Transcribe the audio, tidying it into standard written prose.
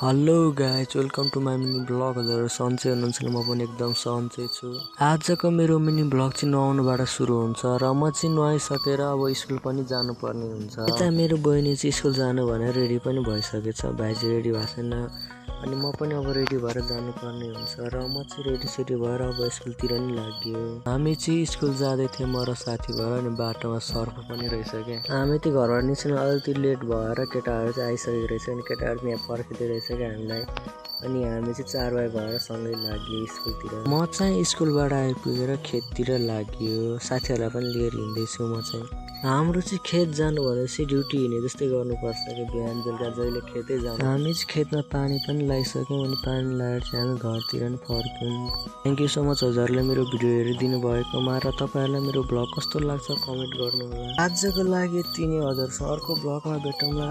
Hello guys, welcome to my mini blog. हजुर सन्चै हुनुहुन्छ? म पनि एकदम सन्चै छु। आजको मेरो मिनी ब्लग चाहिँ नुहाउनुबाट सुरु हुन्छ र म चाहिँ नुहाइसकेर अब स्कुल पनि जानुपर्ने हुन्छ। यता मेरो बहिनी चाहिँ स्कुल जानु भनेर रेडी पनि भइसकेछ। भाइ चाहिँ रेडी भएको छैन अनि म पनि अब रेडी भएर जानुपर्ने हुन्छ र म चाहिँ रेडीसेडी भएर अब स्कुलतिर नि लाग्यो। हामी चाहिँ स्कुल जाँदै थियौँ म र साथी भएर, अनि बाटोमा सर्फ पनि रहेछ क्या। हामी त्यो घरबाट निस्किनु अलिकति लेट भएर केटाहरू चाहिँ आइसकेको रहेछ, अनि केटाहरू चाहिँ यहाँ पर्खिँदै रहेछ क्या हामीलाई। अनि हामी चाहिँ 4 भाइ भएर सँगै लाग्यो स्कुलतिर। म चाहिँ स्कुलबाट आइपुगेर खेततिर लाग्यो, साथीहरूलाई पनि लिएर हिँड्दैछु म चाहिँ। हाम्रो चाहिँ खेत जानु भनेपछि ड्युटी हिँडे जस्तै गर्नुपर्छ कि बिहान बेलुका जहिले खेतै जानु। हामी चाहिँ खेतमा पानी पनि लगाइसक्यौँ, अनि पानी लगाएर चाहिँ हामी घरतिर पनि फर्क्यौँ। थ्याङ्क यू सो मच हजुरहरूले मेरो भिडियो हेरिदिनु भएकोमा, र तपाईँहरूलाई मेरो ब्लग कस्तो लाग्छ कमेन्ट गर्नु होला। आजको लागि यति नै, हजुरसँग अर्को ब्लगमा भेटौँला।